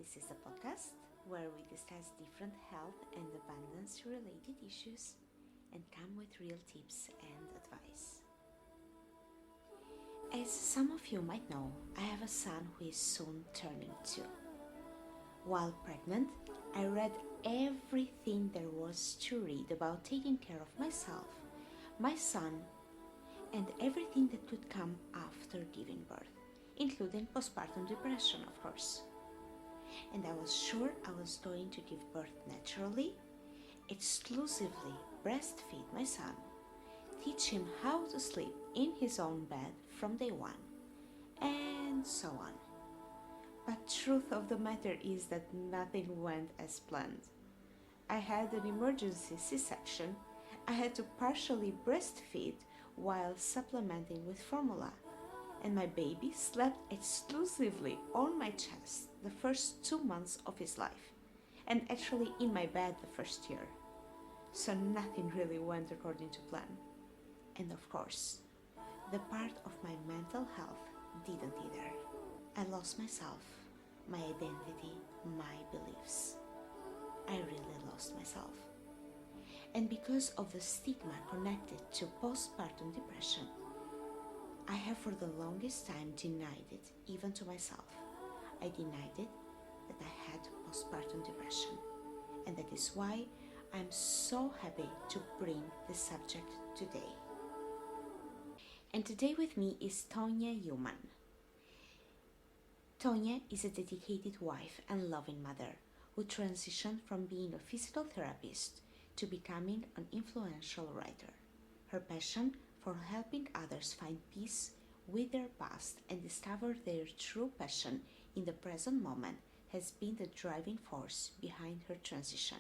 This is a podcast where we discuss different health and abundance related issues and come with real tips and advice. As some of you might know, I have a son who is soon turning 2. While pregnant, I read everything there was to read about taking care of myself, my son, and everything that could come after giving birth, including postpartum depression, of course. And I was sure I was going to give birth naturally, exclusively breastfeed my son, teach him how to sleep in his own bed from day one, and so on. But truth of the matter is that nothing went as planned. I had an emergency C-section. I had to partially breastfeed while supplementing with formula, and my baby slept exclusively on my chest the first 2 months of his life, and actually in my bed the first year. So nothing really went according to plan. And of course, the part of my mental health didn't either. I lost myself, my identity, my beliefs. I really lost myself. And because of the stigma connected to postpartum depression, I have for the longest time denied it, even to myself. I denied it that I had postpartum depression. And that is why I'm so happy to bring this subject today. And today with me is Tonya Human. Tonya is a dedicated wife and loving mother who transitioned from being a physical therapist to becoming an influential writer. Her passion for helping others find peace with their past and discover their true passion in the present moment has been the driving force behind her transition.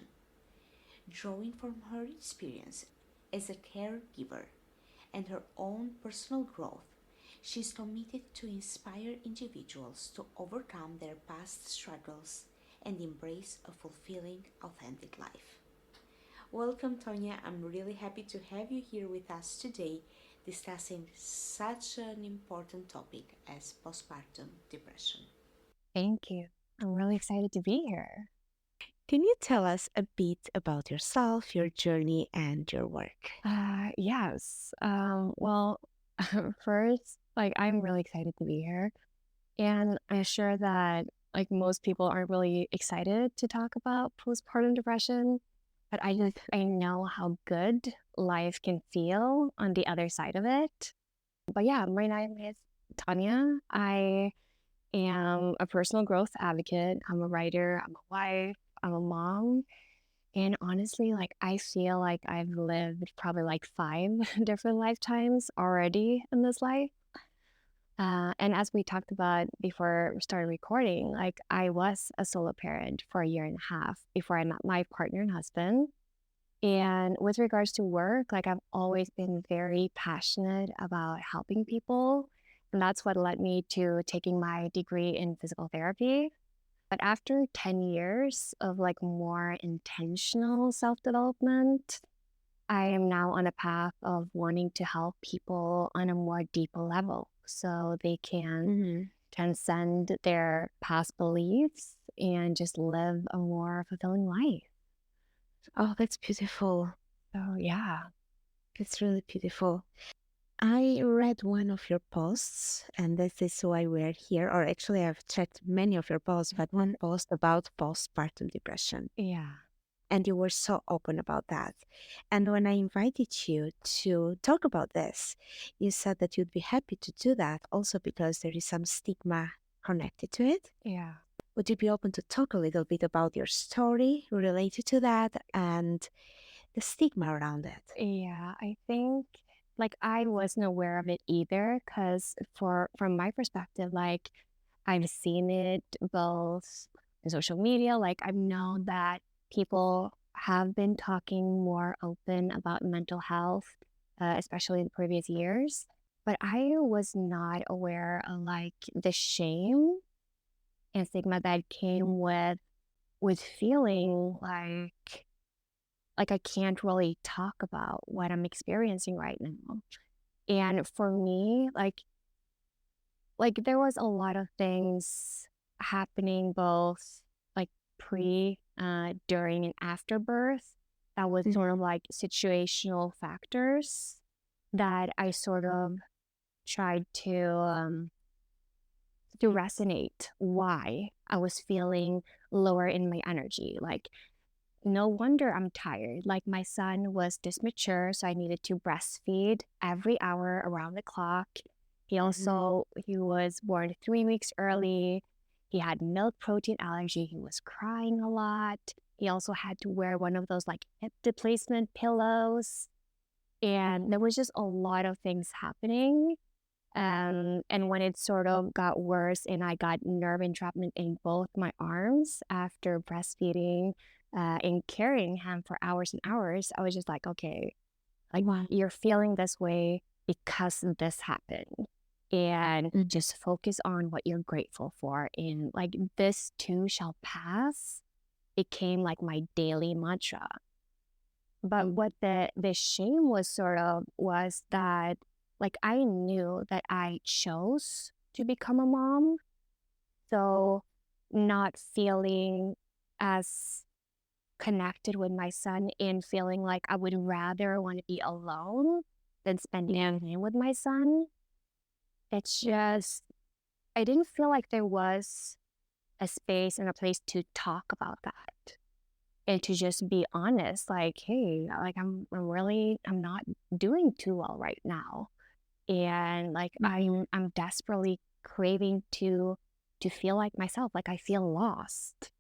Drawing from her experience as a caregiver and her own personal growth, she is committed to inspire individuals to overcome their past struggles and embrace a fulfilling, authentic life. Welcome, Tonya. I'm really happy to have you here with us today discussing such an important topic as postpartum depression. Thank you. I'm really excited to be here. Can you tell us a bit about yourself, your journey, and your work? Yes. Well, first, I'm really excited to be here. And I'm sure that, most people aren't really excited to talk about postpartum depression, but I know how good life can feel on the other side of it. But yeah, my name is Tanya. I am a personal growth advocate. I'm a writer, I'm a wife, I'm a mom. And honestly, I feel like I've lived probably like five different lifetimes already in this life. And as we talked about before we started recording, I was a solo parent for a year and a half before I met my partner and husband. And with regards to work, I've always been very passionate about helping people. And that's what led me to taking my degree in physical therapy. But after 10 years of more intentional self development, I am now on a path of wanting to help people on a more deeper level so they can transcend their past beliefs and just live a more fulfilling life. Oh, that's beautiful. So, yeah. It's really beautiful. I read one of your posts, and this is why we're here. Or actually, I've checked many of your posts, but one post about postpartum depression. Yeah. And you were so open about that. And when I invited you to talk about this, you said that you'd be happy to do that also because there is some stigma connected to it. Yeah. Would you be open to talk a little bit about your story related to that and the stigma around it? Yeah. I think I wasn't aware of it either because from my perspective, I've seen it both in social media. I know that people have been talking more open about mental health, especially in previous years. But I was not aware of the shame and stigma that came with feeling like I can't really talk about what I'm experiencing right now. And for me, there was a lot of things happening both pre, during, and after birth. That was sort of Mhm. like situational factors that I sort of tried to resonate why I was feeling lower in my energy. Like, no wonder I'm tired. Like, my son was this mature, so I needed to breastfeed every hour around the clock. Mhm. He was born 3 weeks early. He had milk protein allergy. He was crying a lot. He also had to wear one of those like hip replacement pillows. And there was just a lot of things happening. And when it sort of got worse and I got nerve entrapment in both my arms after breastfeeding and carrying him for hours and hours, I was just like, okay, like Wow. you're feeling this way because this happened. And Mhm. just focus on what you're grateful for. And like this too shall pass became like my daily mantra. But what the shame was sort of was that like I knew that I chose to become a mom. So not feeling as connected with my son and feeling like I would rather want to be alone than spending time with my son. It's just I didn't feel like there was a space and a place to talk about that. And to just be honest, like, hey, like I'm not doing too well right now. And like Mhm. I'm desperately craving to feel like myself, like I feel lost.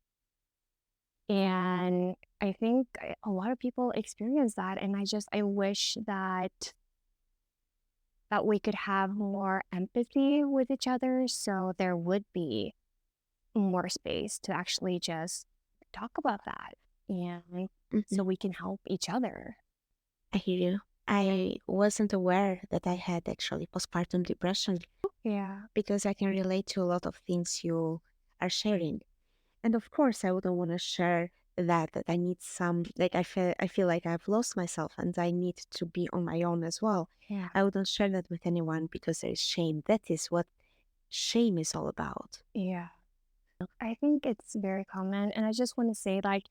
And I think a lot of people experience that. And I wish that we could have more empathy with each other so there would be more space to actually just talk about that and so Mhm. we can help each other. I hear you. I wasn't aware that I had actually postpartum depression Yeah. because I can relate to a lot of things you are sharing. And of course, I wouldn't want to share that I need some like I feel like I've lost myself and I need to be on my own as well. Yeah. I wouldn't share that with anyone because there is shame. That is what shame is all about. Yeah. I think it's very common. And I just want to say like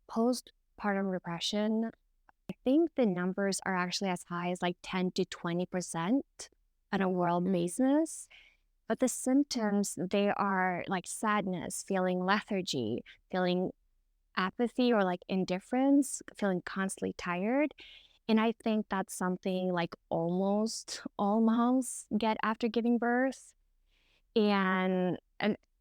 postpartum depression, I think the numbers are actually as high as like 10 to 20% on a world basis. But the symptoms, they are like sadness, feeling lethargy, feeling apathy or like indifference, feeling constantly tired. And I think that's something like almost all moms get after giving birth and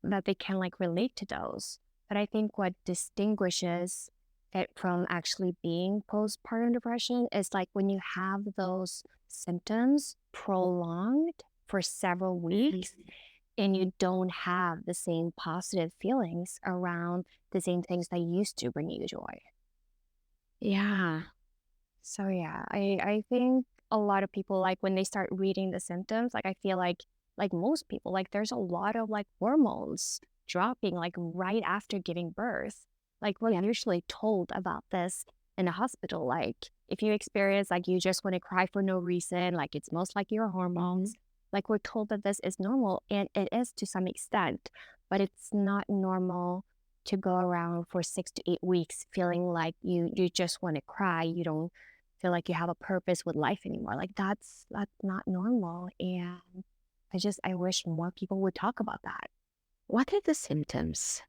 that they can like relate to those. But I think what distinguishes it from actually being postpartum depression is like when you have those symptoms prolonged for several Mhm. weeks and you don't have the same positive feelings around the same things that used to bring you joy. Yeah. So yeah, I think a lot of people like when they start reading the symptoms, like I feel like most people, like there's a lot of like hormones dropping like right after giving birth. Like we're usually told about this in a hospital. Like if you experience like you just want to cry for no reason, like it's most likely your hormones. Mhm. Like we're told that this is normal and it is to some extent, but it's not normal to go around for 6 to 8 weeks feeling like you just want to cry. You don't feel like you have a purpose with life anymore. Like that's not normal. And I wish more people would talk about that. What are the symptoms?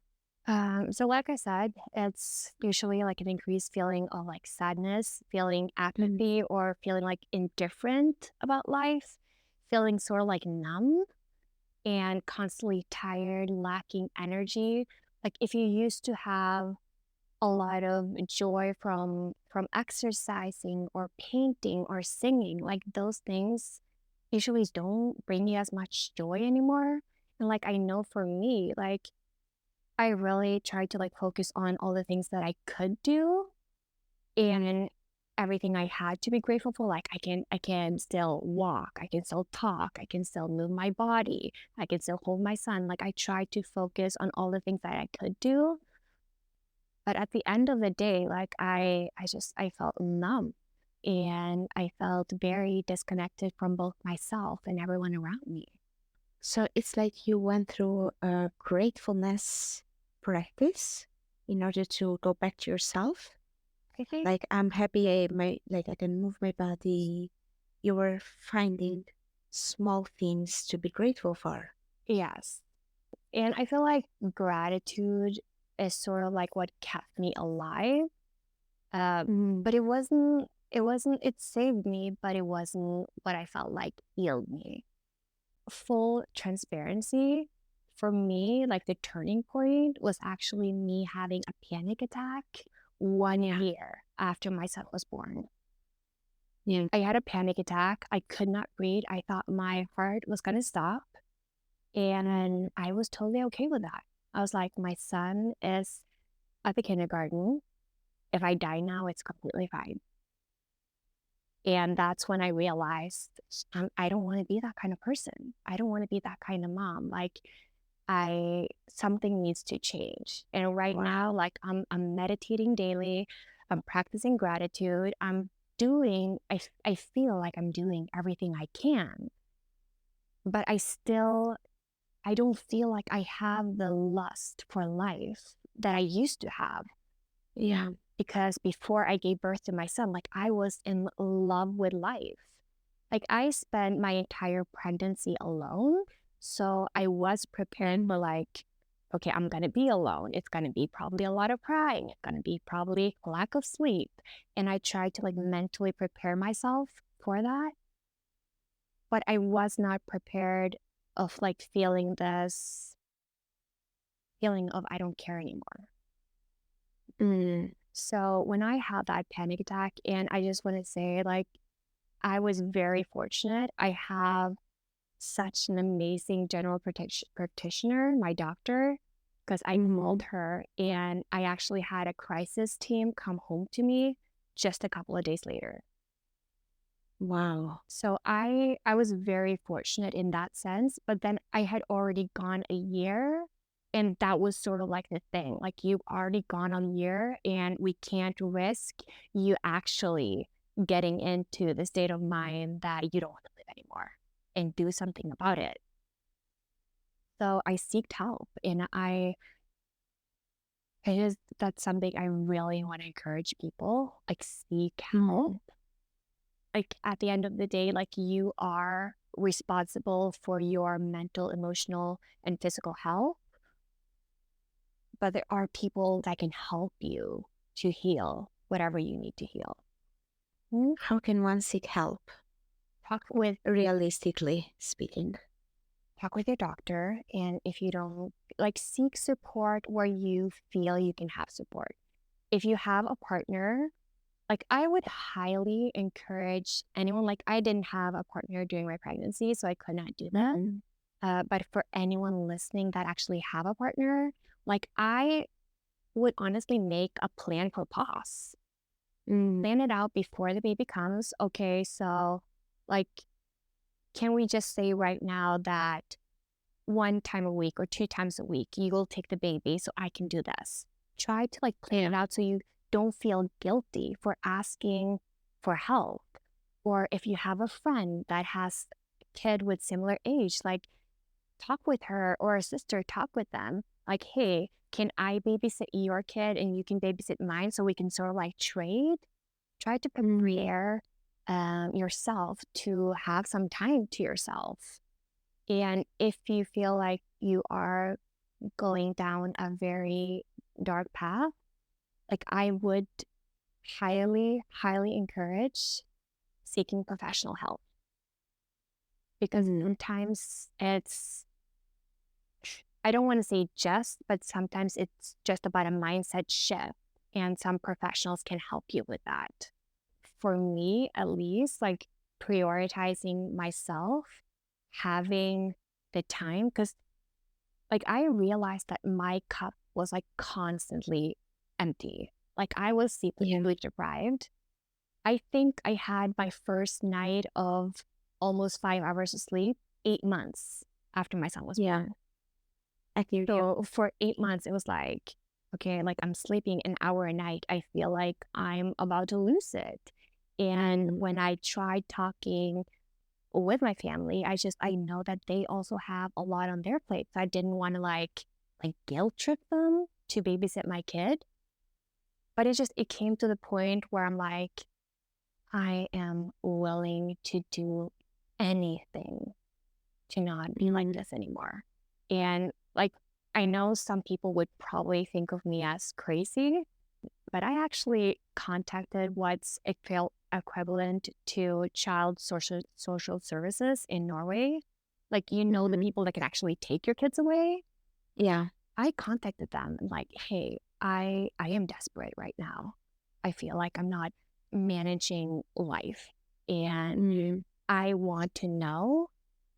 So like I said, it's usually like an increased feeling of like sadness, feeling Mhm. apathy, or feeling like indifferent about life, feeling sort of like numb and constantly tired, lacking energy. Like if you used to have a lot of joy from exercising or painting or singing, like those things usually don't bring you as much joy anymore. And like I know for me, like I really tried to like focus on all the things that I could do and everything I had to be grateful for. Like I can still walk, I can still talk, I can still move my body, I can still hold my son. Like I tried to focus on all the things that I could do. But at the end of the day, like I felt numb and I felt very disconnected from both myself and everyone around me. So it's like you went through a gratefulness practice. in order to go back to yourself? I think Like I'm happy I can move my body. You were finding small things to be grateful for. yes. And I feel like gratitude is sort of like what kept me alive. Uh, Mm, but it saved me, but it wasn't what I felt like healed me. Full transparency, for me, like the turning point was actually me having a panic attack one yeah, year after my son was born. yeah. I had a panic attack. I could not breathe. I thought my heart was going to stop. And I was totally okay with that. I was like, my son is at the kindergarten. If I die now, it's completely fine. And that's when I realized I don't want to be that kind of person. I don't want to be that kind of mom. Like, something needs to change. And right Wow. now, like I'm meditating daily. I'm practicing gratitude. I feel like I'm doing everything I can, but I don't feel like I have the lust for life that I used to have. Yeah. Because before I gave birth to my son, like I was in love with life. Like I spent my entire pregnancy alone. So I was prepared for like, okay, I'm going to be alone. It's going to be probably a lot of crying. It's going to be probably lack of sleep. And I tried to like mentally prepare myself for that. But I was not prepared of like feeling this feeling of I don't care anymore. Mm, So when I had that panic attack, and I just want to say, like, I was very fortunate. I have such an amazing general practitioner, my doctor, because I mm, called her and I actually had a crisis team come home to me just a couple of days later. wow. So I was very fortunate in that sense, but then I had already gone a year, and that was sort of like the thing. Like you've already gone a year and we can't risk you actually getting into the state of mind that you don't want to live anymore and do something about it. So I seeked help, and I just that's something I really want to encourage people, like seek Mm, help. Like at the end of the day, like you are responsible for your mental, emotional, and physical health, but there are people that can help you to heal whatever you need to heal. Mm. how can one seek help, Talk with realistically speaking? talk with your doctor, and if you don't, like, seek support where you feel you can have support. If you have a partner, like I would highly encourage anyone. Like I didn't have a partner during my pregnancy, so I could not do that. Mm, But for anyone listening that actually have a partner, like I would honestly make a plan for pause. mm, Plan it out before the baby comes. Okay, so like, can we just say right now that one time a week or two times a week, you will take the baby so I can do this? Try to like plan it out so you don't feel guilty for asking for help. Or if you have a friend that has a kid with similar age, like talk with her or a sister, talk with them. Like, hey, can I babysit your kid and you can babysit mine so we can sort of like trade? Try to mm. prepare yourself to have some time to yourself. And if you feel like you are going down a very dark path, like I would highly, highly encourage seeking professional help, because Mm, sometimes I don't want to say just, but sometimes it's just about a mindset shift, and some professionals can help you with that. For me, at least, like prioritizing myself, having the time, because like I realized that my cup was like constantly empty. Like I was yeah, sleep deprived. I think I had my first night of almost 5 hours of sleep 8 months after my son was yeah, born. I hear you. So for 8 months, it was like, okay, like I'm sleeping an hour a night. I feel like I'm about to lose it. And when I tried talking with my family, I know that they also have a lot on their plate. So I didn't want to like guilt trip them. to babysit my kid. But it came to the point where I'm like, I am willing to do anything to not be like Mhm. this anymore. And like, I know some people would probably think of me as crazy, but I actually contacted what's it felt equivalent to child social services in Norway. Like, the Mhm. people that can actually take your kids away. Yeah. I contacted them and like, hey, I am desperate right now. I feel like I'm not managing life, and Mhm. I want to know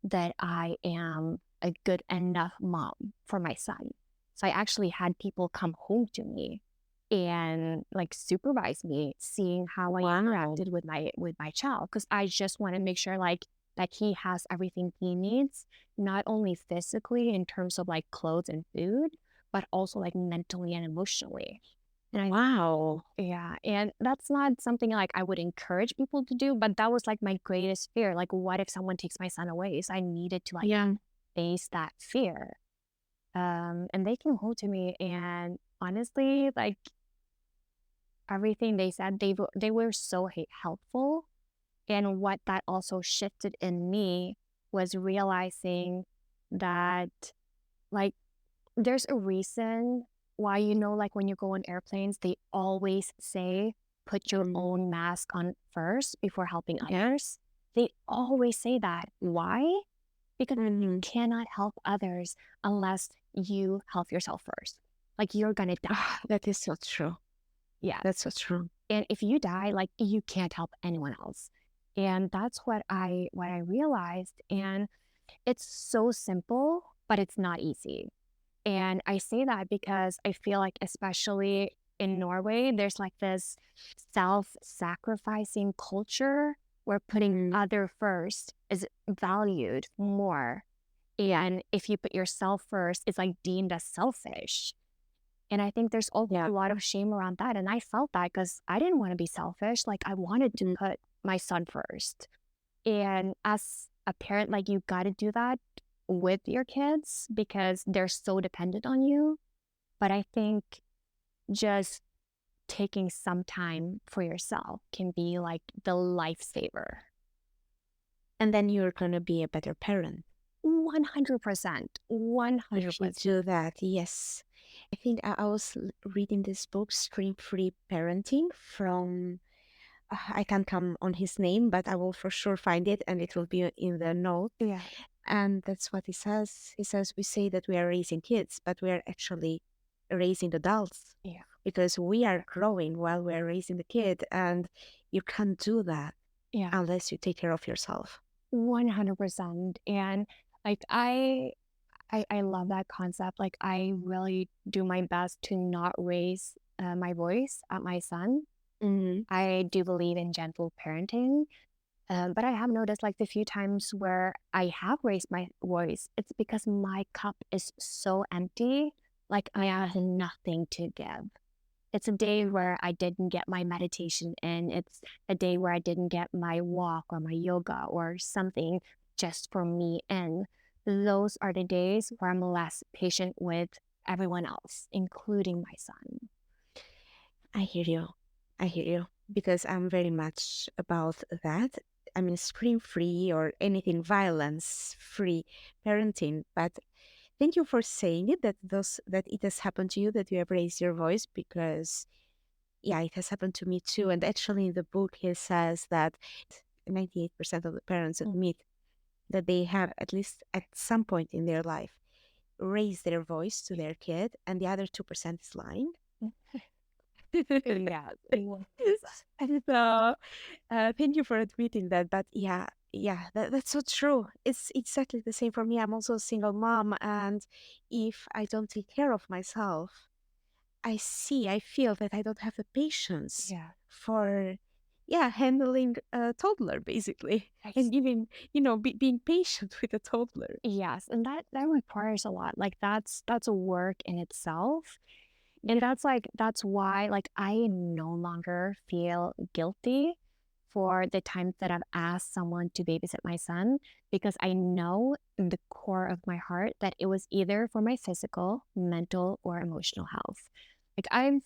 that I am a good enough mom for my son. So I actually had people come home to me and like supervise me, seeing how I Wow. interacted with my child, because I just want to make sure like that he has everything he needs, not only physically in terms of like clothes and food, but also like mentally and emotionally. And I Wow. Yeah, and that's not something, like, I would encourage people to do, but that was, like, my greatest fear, like, what if someone takes my son away? So I needed to, like, Yeah. face that fear, and they came home to me, and honestly, like, everything they said, they were so helpful, and what that also shifted in me was realizing that, like, there's a reason why, like when you go on airplanes, they always say, put your Mhm. own mask on first before helping Yeah. others. They always say that. Why? Because you Mhm. cannot help others unless you help yourself first. Like you're gonna die. Ah, that is so true. Yeah. That's so true. And if you die, like you can't help anyone else. And that's what I realized. And it's so simple, but it's not easy. And I say that because I feel like, especially in Norway, there's like this self sacrificing culture where putting Mhm. other first is valued more. And if you put yourself first, it's like deemed as selfish. And I think there's also Yeah. a lot of shame around that. And I felt that because I didn't want to be selfish. Like I wanted to Mhm. put my son first. And as a parent, like you got to do that with your kids because they're so dependent on you. But I think just taking some time for yourself can be like the lifesaver. And then you're gonna be a better parent 100%. if you 100%. do that. Yes. I think I was reading this book, Screen Free Parenting, from I can't come on his name, but I will for sure find it and it will be in the note. Yeah. And that's what he says. He says, we say that we are raising kids, but we are actually raising adults Yeah. because we are growing while we're raising the kid. And you can't do that Yeah. unless you take care of yourself. 100%. And like I love that concept. Like I really do my best to not raise my voice at my son. Hmm. I do believe in gentle parenting. But I have noticed like the few times where I have raised my voice, it's because my cup is so empty, like I have nothing to give. It's a day where I didn't get my meditation in. It's a day where I didn't get my walk or my yoga or something just for me in. Those are the days where I'm less patient with everyone else, including my son. I hear you. I hear you because I'm very much about that. I mean, screen free or anything violence free parenting. But thank you for saying it that it has happened to you, that you have raised your voice because yeah, it has happened to me too. And actually in the book he says that 98% of the parents Mm. admit that they have at least at some point in their life raised their voice to their kid and the other 2% is lying. Yeah. And so, thank you for admitting that. But yeah, yeah, that's so true. It's exactly the same for me. I'm also a single mom, and if I don't take care of myself, I feel that I don't have the patience Yeah. for, yeah, handling a toddler basically, and giving, being patient with a toddler. Yes, and that requires a lot. Like that's a work in itself. And that's why like I no longer feel guilty for the times that I've asked someone to babysit my son because I know in the core of my heart that it was either for my physical, mental, or emotional health. Like I've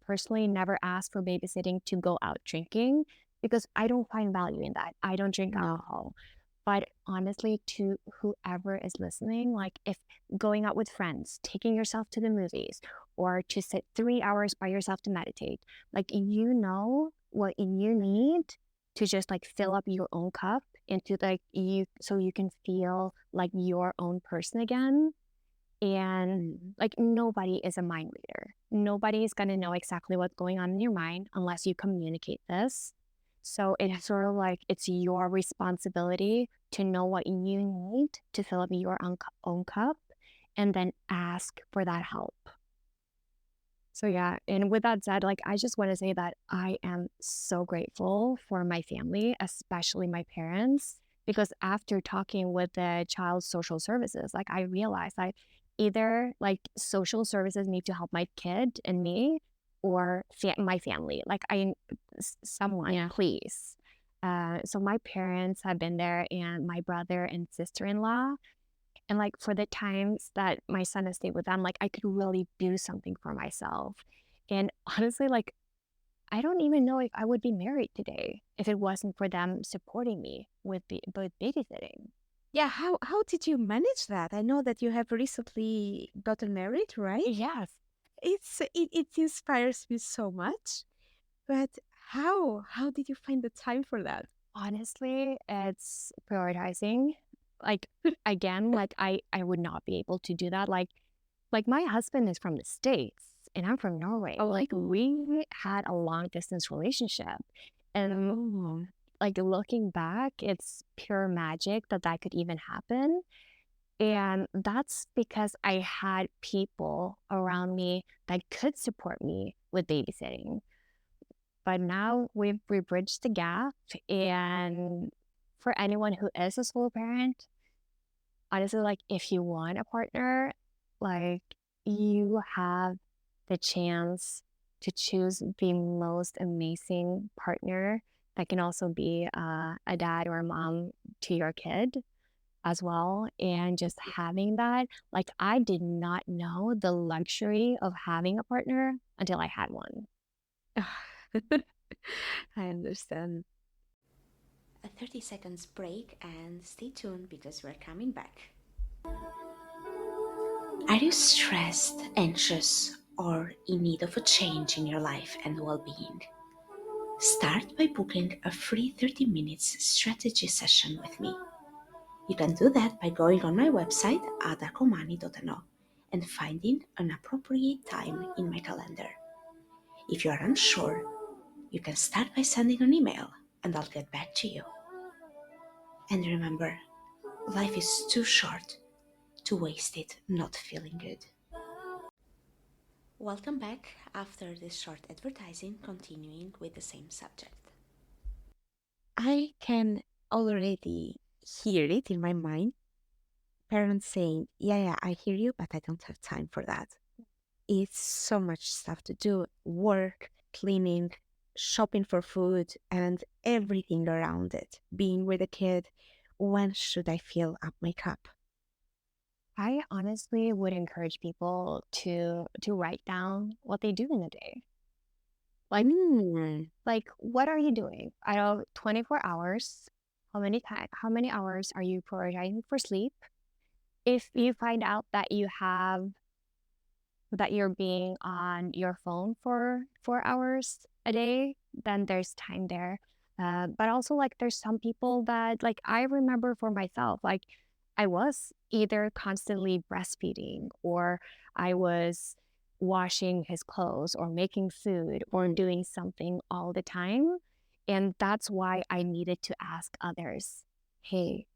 personally never asked for babysitting to go out drinking because I don't find value in that. I don't drink No. alcohol. But honestly, to whoever is listening, like if going out with friends, taking yourself to the movies, or to sit 3 hours by yourself to meditate, like you know what you need to just like fill up your own cup into like you so you can feel like your own person again. And Mm. like nobody is a mind reader. Nobody is going to know exactly what's going on in your mind unless you communicate this. So it's sort of like it's your responsibility to know what you need to fill up your own cup and then ask for that help. So yeah, and with that said, like I just want to say that I am so grateful for my family, especially my parents, because after talking with the child social services, like I realized I either like social services need to help my kid and me or my family. Like someone, Yeah. please. So my parents have been there and my brother and sister-in-law and like for the times that my son has stayed with them, like I could really do something for myself. And honestly, like I don't even know if I would be married today if it wasn't for them supporting me with babysitting. Yeah, how did you manage that? I know that you have recently gotten married, right? Yes. It inspires me so much. But how did you find the time for that? Honestly, it's prioritizing. Like again, like I would not be able to do that. Like my husband is from the States and I'm from Norway. Oh, Like we had a long distance relationship. And oh, like looking back, it's pure magic that that could even happen. And that's because I had people around me that could support me with babysitting. But now we bridged the gap. And for anyone who is a solo parent, honestly, like if you want a partner, like you have the chance to choose the most amazing partner that can also be a dad or a mom to your kid as well. And just having that, like I did not know the luxury of having a partner until I had one. I understand. A 30 seconds break and stay tuned because we're coming back. Are you stressed, anxious, or in need of a change in your life and well being? Start by booking a free 30 minutes strategy session with me. You can do that by going on my website, adakomani.no, and finding an appropriate time in my calendar. If you are unsure, you can start by sending an email and I'll get back to you. And remember, life is too short to waste it not feeling good. Welcome back after this short advertising, continuing with the same subject. I can already hear it in my mind. Parents saying, yeah, I hear you, but I don't have time for that. It's so much stuff to do, work, cleaning, shopping for food, and everything around it. Being with a kid, when should I fill up my cup? I honestly would encourage people to write down what they do in a day. Like Mm. like what are you doing? Out of 24 hours, how many hours are you prioritizing for sleep? If you find out that you're being on your phone for 4 hours a day, then there's time there. But also, like, there's some people that, like, I remember for myself, like, I was either constantly breastfeeding or I was washing his clothes or making food or doing something all the time. And that's why I needed to ask others, hey,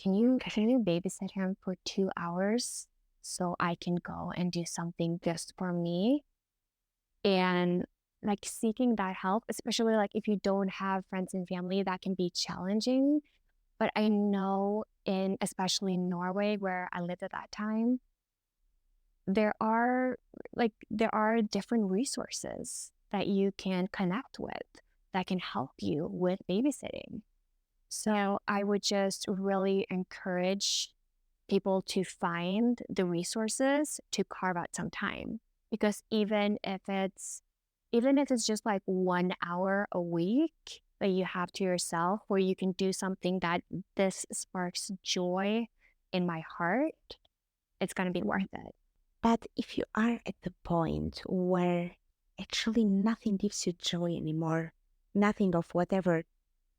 can you babysit him for 2 hours so I can go and do something just for me? And like seeking that help, especially like if you don't have friends and family, that can be challenging. But I know in especially in Norway where I lived at that time, there are different resources that you can connect with. that can help you with babysitting. So I would just really encourage people to find the resources to carve out some time, because even if it's just like 1 hour a week that you have to yourself where you can do something that this sparks joy in my heart, it's going to be worth it. But if you are at the point where actually nothing gives you joy anymore, nothing of whatever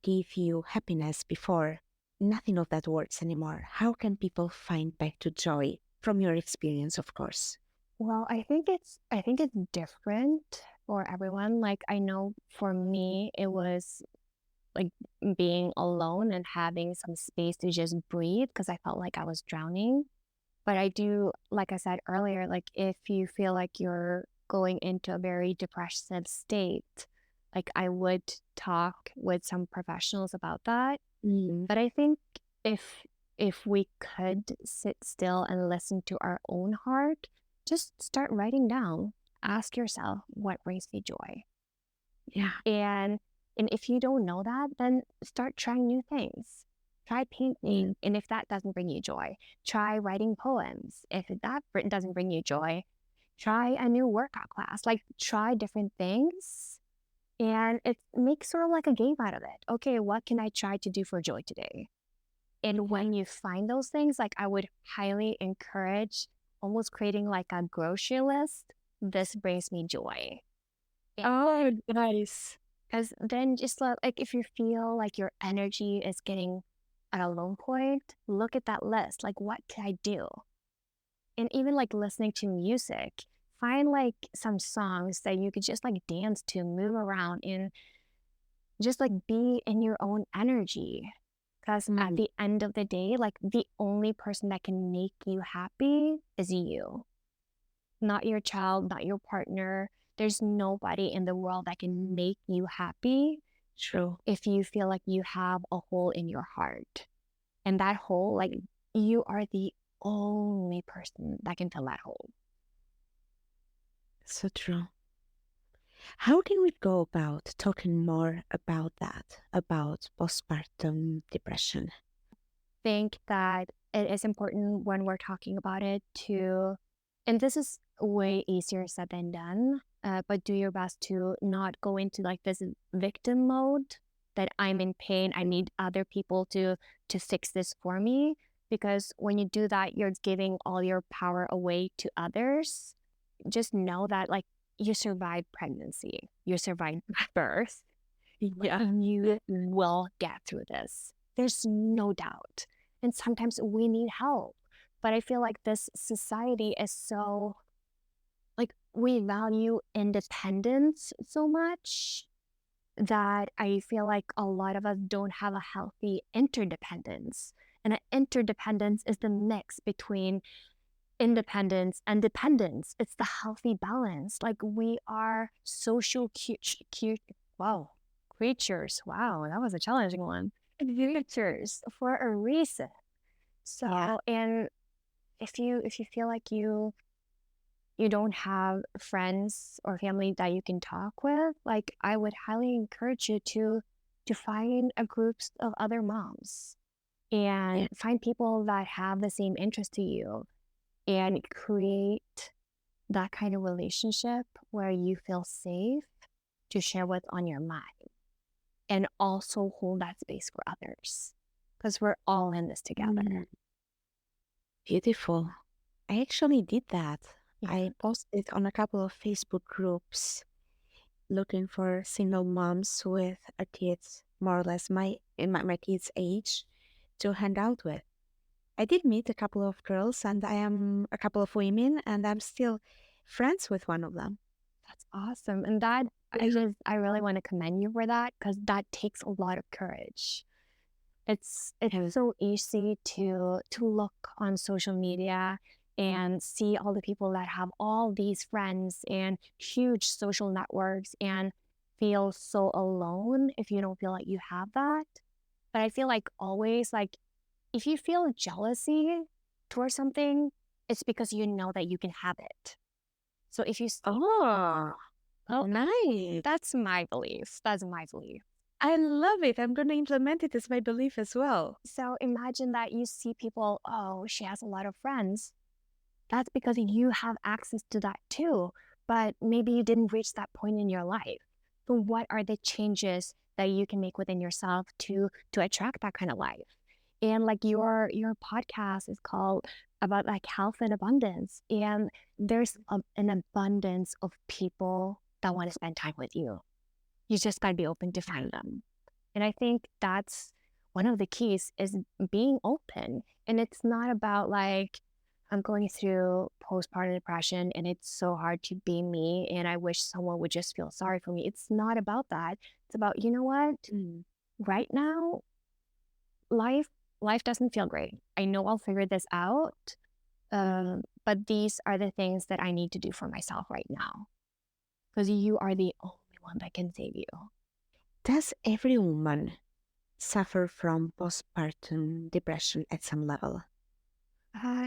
gave you happiness before, nothing of that works anymore, how can people find back to joy from your experience, of course? Well, I think it's different for everyone. Like I know for me it was like being alone and having some space to just breathe because I felt like I was drowning. But I do, like I said earlier, like if you feel like you're going into a very depressive state, like I would talk with some professionals about that. Mm. But I think if if we could sit still and listen to our own heart, just start writing down. Ask yourself what brings me joy. Yeah. And and if you don't know that, then start trying new things. Try painting, and if that doesn't bring you joy, try writing poems. If doesn't bring you joy, try a new workout class. Like try different things, and it makes sort of like a game out of it. Okay, what can I try to do for joy today? And when you find those things, like I would highly encourage almost creating like a grocery list. This brings me joy. Oh, nice. Because then just like if you feel like your energy is getting at a low point, look at that list. Like, what can I do? And even like listening to music, find like some songs that you could just like dance to, move around, and just like be in your own energy. Because at Mm. the end of the day, like the only person that can make you happy is you, not your child, not your partner. There's nobody in the world that can make you happy True. if you feel like you have a hole in your heart. And that hole, like you are the only person that can fill that hole. So true. How can we go about talking more about that, about postpartum depression? Think that it is important when we're talking about it to, and this is way easier said than done, but do your best to not go into like this victim mode that I'm in pain. I need other people to fix this for me. Because when you do that, you're giving all your power away to others. Just know that like you survived pregnancy, you survived birth, Yeah. and you will get through this. There's no doubt. And sometimes we need help. But I feel like this society is so, like, we value independence so much that I feel like a lot of us don't have a healthy interdependence. And an interdependence is the mix between independence and dependence. It's the healthy balance. Like we are social wow, creatures. Wow, that was a challenging one. Creatures for a reason. Yeah. So, and if you feel like you don't have friends or family that you can talk with, like I would highly encourage you to find a groups of other moms Yeah. and find people that have the same interest to you and create that kind of relationship where you feel safe to share what's on your mind and also hold that space for others because we're all in this together. Mm. Beautiful. I actually did that. Yeah. I posted on a couple of Facebook groups looking for single moms with a kids more or less my kids' age to hang out with. I did meet a couple of girls and I am a couple of women and I'm still friends with one of them. That's awesome. And that I really want to commend you for that because that takes a lot of courage. It's so easy to look on social media and see all the people that have all these friends and huge social networks and feel so alone if you don't feel like you have that. But I feel like always like if you feel jealousy towards something, it's because you know that you can have it. So if you Oh, Oh, Nice. that's my belief. That's my belief. I love it. I'm going to implement it as my belief as well. So imagine that you see people, oh, she has a lot of friends. That's because you have access to that too. But maybe you didn't reach that point in your life. So what are the changes that you can make within yourself to attract that kind of life? And like your podcast is called about like health and abundance. And there's an abundance of people that want to spend time with you. You just got to be open to find them. And I think that's one of the keys is being open. And it's not about like, I'm going through postpartum depression and it's so hard to be me. And I wish someone would just feel sorry for me. It's not about that. It's about, you know what? Mm. Right now, life life doesn't feel great. I know I'll figure this out. But these are the things that I need to do for myself right now. Because you are the only one that can save you. Does every woman suffer from postpartum depression at some level?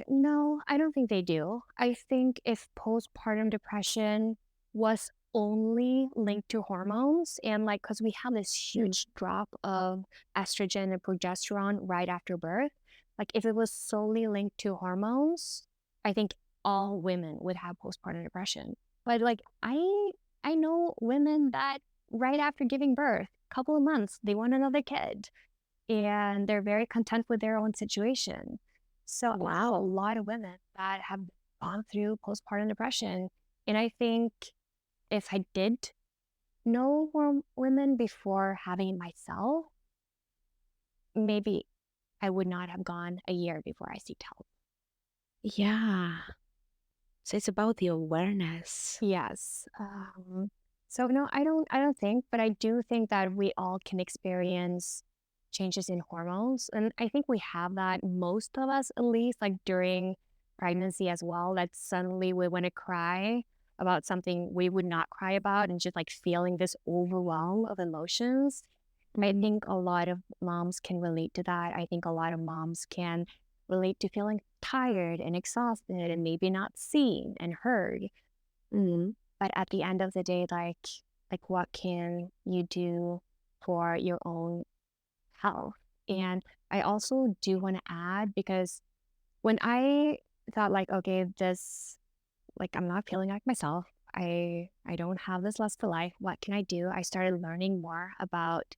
No, I don't think they do. I think if postpartum depression was only linked to hormones and like, because we have this huge drop of estrogen and progesterone right after birth, like if it was solely linked to hormones, I think all women would have postpartum depression. But like, I know women that right after giving birth, couple of months, they want another kid and they're very content with their own situation. So I know a Wow. lot of women that have gone through postpartum depression. And I think if I did know more women before having it myself, maybe I would not have gone a year before I seeked help. Yeah. So it's about the awareness. Yes. So no, I don't think, but I do think that we all can experience changes in hormones. And I think we have that, most of us at least, like during pregnancy as well, that suddenly we want to cry about something we would not cry about and just like feeling this overwhelm of emotions. I think a lot of moms can relate to that. I think a lot of moms can relate to feeling tired and exhausted and maybe not seen and heard. Mm. But at the end of the day, like what can you do for your own health? And I also do want to add because when I thought like, okay, this like I'm not feeling like myself. I don't have this lust for life. What can I do? I started learning more about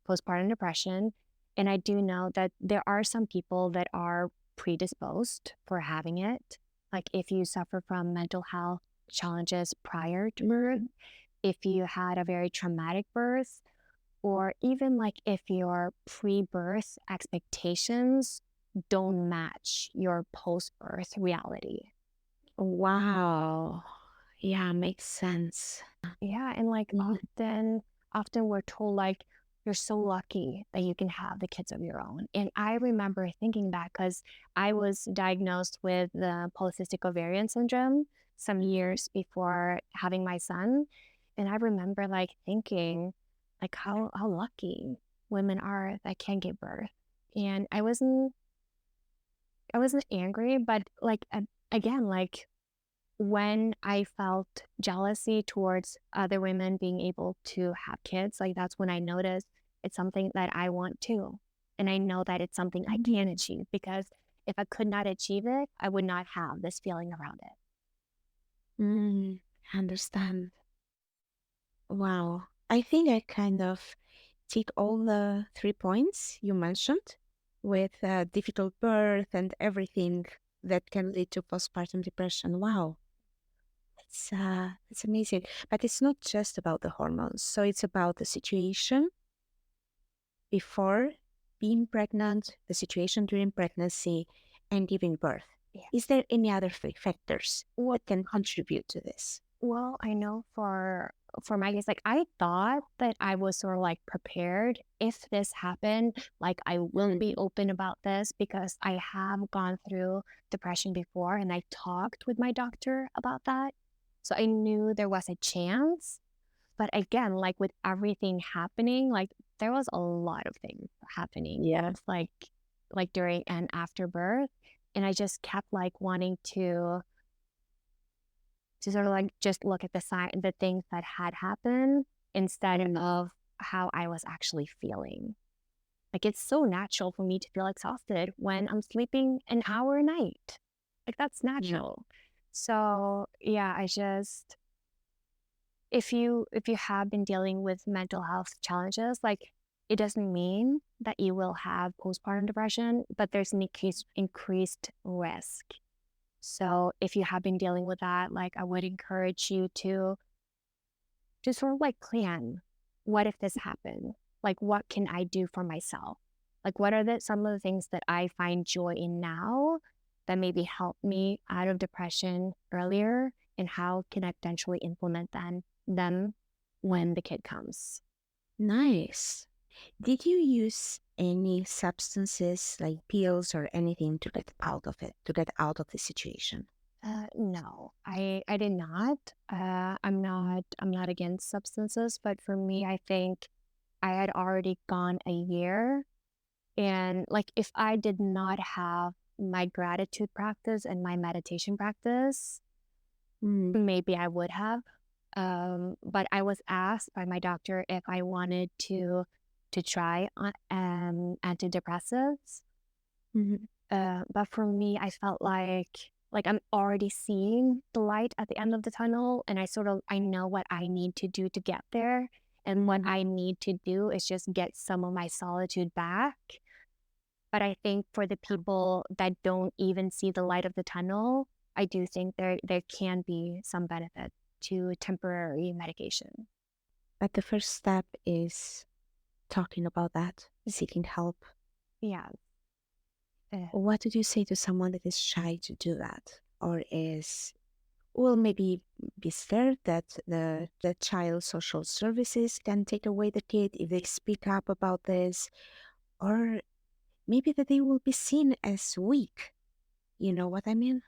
postpartum depression. And I do know that there are some people that are predisposed for having it. Like if you suffer from mental health challenges prior to birth, if you had a very traumatic birth, or even like if your pre-birth expectations don't match your post-birth reality. Wow. Yeah, makes sense. Yeah, and like Mhm. often we're told like you're so lucky that you can have the kids of your own. And I remember thinking that because I was diagnosed with the polycystic ovarian syndrome some years before having my son. And I remember like thinking like how lucky women are that can give birth. And I wasn't angry, but like again, like when I felt jealousy towards other women being able to have kids, like that's when I noticed it's something that I want too. And I know that it's something I can achieve because if I could not achieve it, I would not have this feeling around it. Mm, understand. Wow. I think I kind of tick all the 3 points you mentioned with difficult birth and everything that can lead to postpartum depression. Wow. It's amazing. But it's not just about the hormones. So it's about the situation before being pregnant, the situation during pregnancy, and giving birth. Yeah. Is there any other factors Well, that can contribute to this? well, I know for my case, like I thought that I was sort of like prepared if this happened, like I will be open about this because I have gone through depression before and I talked with my doctor about that. So I knew there was a chance. But again, like with everything happening, like there was a lot of things happening, Yeah. like during and after birth. And I just kept like wanting to to sort of like just look at the things that had happened instead of how I was actually feeling. Like it's so natural for me to feel exhausted when I'm sleeping an hour a night. Like that's Yeah. natural. So yeah, I just if you have been dealing with mental health challenges, like it doesn't mean that you will have postpartum depression, but there's an increased risk. So if you have been dealing with that, like I would encourage you to sort of like plan, what if this happened? Like what can I do for myself? Like what are some of the things that I find joy in now that maybe help me out of depression earlier, and how can I potentially implement them when the kid comes? Nice. Did you use any substances like pills or anything to get out of it, to get out of the situation? No, I did not. I'm not against substances, but for me, I think I had already gone a year, and like if I did not have my gratitude practice and my meditation practice, Mm. maybe I would have. But I was asked by my doctor if I wanted to try antidepressants. Mhm. But for me, I felt like I'm already seeing the light at the end of the tunnel, and I know what I need to do to get there, and what I need to do is just get some of my solitude back. But I think for the people that don't even see the light of the tunnel, I do think there can be some benefit to temporary medication. But the first step is talking about that, seeking help. Yeah. Uh, What did you say to someone that is shy to do that? Or is, well, maybe be scared that the child social services can take away the kid if they speak up about this? Or maybe that they will be seen as weak. You know what I mean?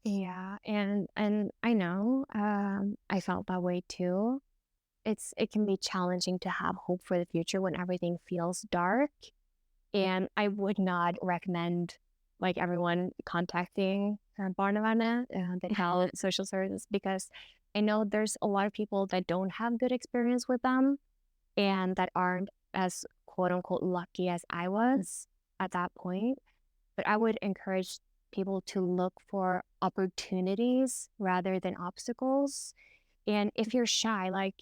yeah, and I know I felt that way too. It can be challenging to have hope for the future when everything feels dark. And I would not recommend like everyone contacting Barnavana, the health social services, because I know there's a lot of people that don't have good experience with them, and that aren't as quote unquote lucky as I was at that point. But I would encourage people to look for opportunities rather than obstacles. And if you're shy, like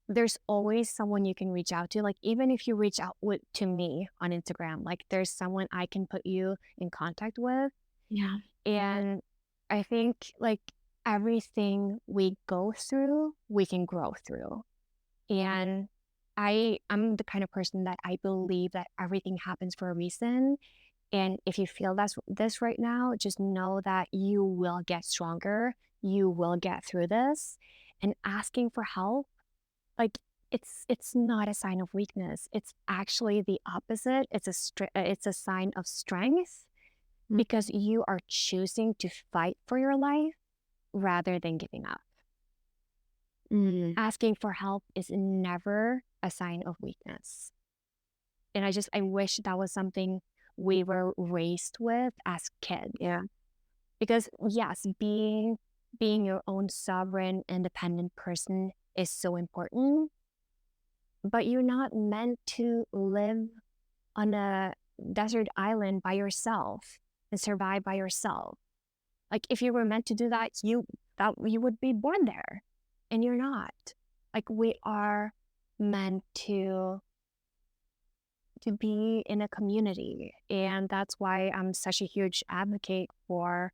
there's always someone you can reach out to. Like even if you reach out to me on Instagram, like there's someone I can put you in contact with. Yeah. And I think like everything we go through, we can grow through. And I'm the kind of person that I believe that everything happens for a reason. And if you feel this right now, just know that you will get stronger. You will get through this. And asking for help, like it's not a sign of weakness. It's actually the opposite. It's a sign of strength, Mm. because you are choosing to fight for your life rather than giving up. Mm. Asking for help is never a sign of weakness. And I wish that was something we were raised with as kids. Yeah. Because yes, being your own sovereign, independent person is so important, but you're not meant to live on a desert island by yourself and survive by yourself. Like if you were meant to do that, you would be born there, and you're not. Like we are meant to be in a community, and that's why I'm such a huge advocate for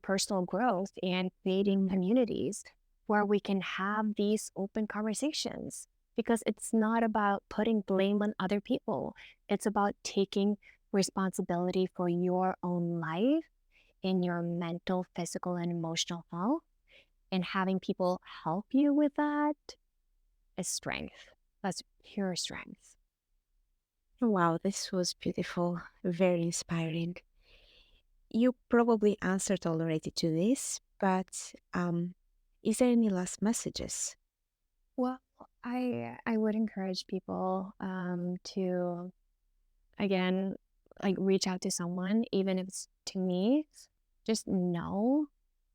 personal growth and creating communities where we can have these open conversations, because it's not about putting blame on other people. It's about taking responsibility for your own life and your mental, physical, and emotional health, and having people help you with that is strength. That's pure strength. Wow, this was beautiful, very inspiring. You probably answered already to this, but is there any last messages? Well, I would encourage people to again like reach out to someone, even if it's to me. Just know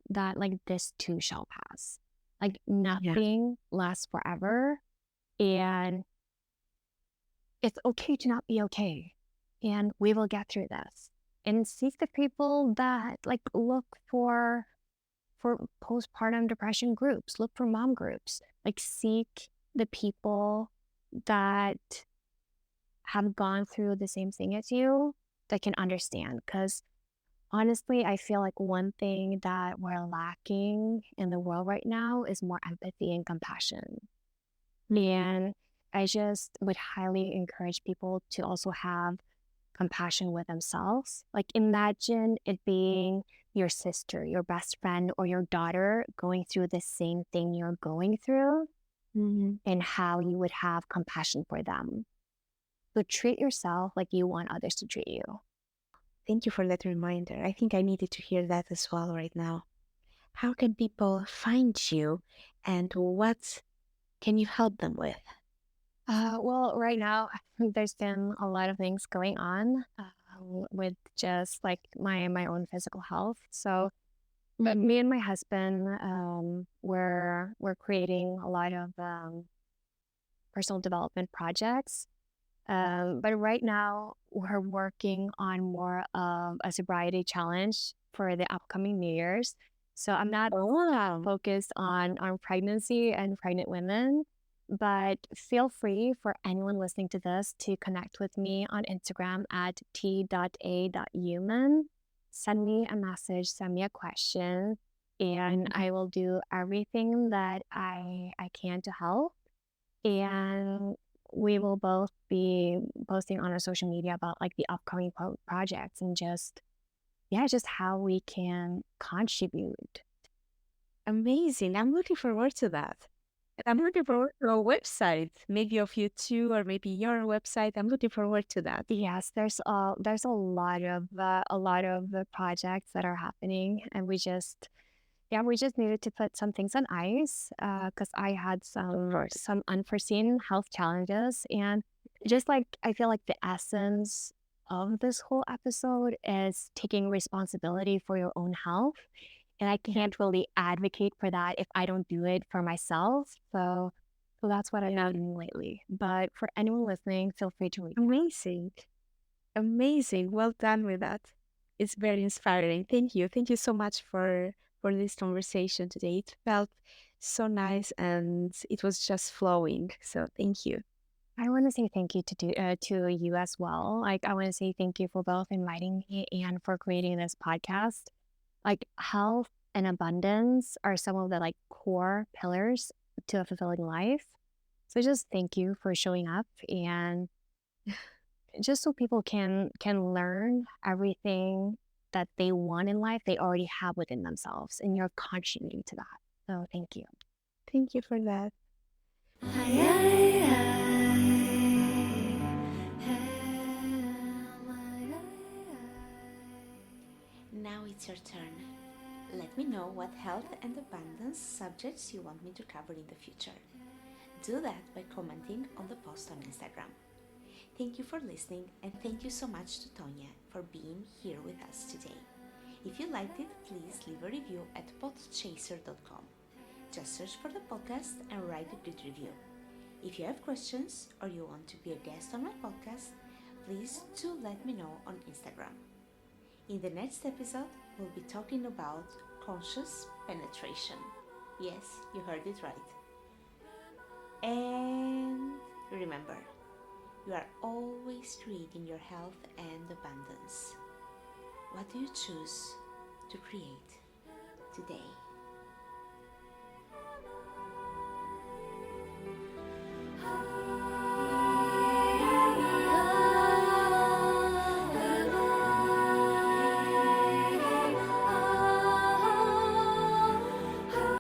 that like this too shall pass. Like Yeah. nothing lasts forever. And it's okay to not be okay. And we will get through this. And seek the people that like look for postpartum depression groups, look for mom groups. Like seek the people that have gone through the same thing as you that can understand. Because honestly, I feel like one thing that we're lacking in the world right now is more empathy and compassion. And I just would highly encourage people to also have compassion with themselves. Like imagine it being your sister, your best friend, or your daughter going through the same thing you're going through Hmm. and how you would have compassion for them. So treat yourself like you want others to treat you. Thank you for that reminder. I think I needed to hear that as well right now. How can people find you and what can you help them with? Well, right now, there's been a lot of things going on with just like my own physical health. So, but me and my husband, we're creating a lot of personal development projects. But right now, we're working on more of a sobriety challenge for the upcoming New Year's. So I'm not Oh, focused on pregnancy and pregnant women, but feel free for anyone listening to this to connect with me on Instagram at t.a.human. Send me a message, send me a question, and I will do everything that I can to help. And we will both be posting on our social media about like the upcoming projects and just, yeah, just how we can contribute. amazing. I'm looking forward to that. And I'm looking forward to a website, maybe of you too, or maybe your website. I'm looking forward to that. Yes, there's a lot of the projects that are happening, and we just needed to put some things on ice because I had Of course. some unforeseen health challenges, and just like I feel like the essence of this whole episode is taking responsibility for your own health, and I Yeah. can't really advocate for that if I don't do it for myself. So that's what I've Yeah. been doing lately. But for anyone listening, feel free to reach out. Amazing. Amazing. Well done with that. It's very inspiring. Thank you. Thank you so much for this conversation today. It felt so nice and it was just flowing. So thank you. I want to say thank you to you as well. Like I want to say thank you for both inviting me and for creating this podcast. Like health and abundance are some of the like core pillars to a fulfilling life. So just thank you for showing up and just so people can learn everything that they want in life, they already have within themselves and you're contributing to that. So thank you. Thank you for that. Now it's your turn. Let me know what health and abundance subjects you want me to cover in the future. Do that by commenting on the post on Instagram. Thank you for listening and thank you so much to Tonya for being here with us today. If you liked it, please leave a review at podchaser.com. Just search for the podcast and write a good review. If you have questions or you want to be a guest on my podcast, please do let me know on Instagram. In the next episode, we'll be talking about conscious penetration. Yes, you heard it right. And remember, you are always creating your health and abundance. What do you choose to create today?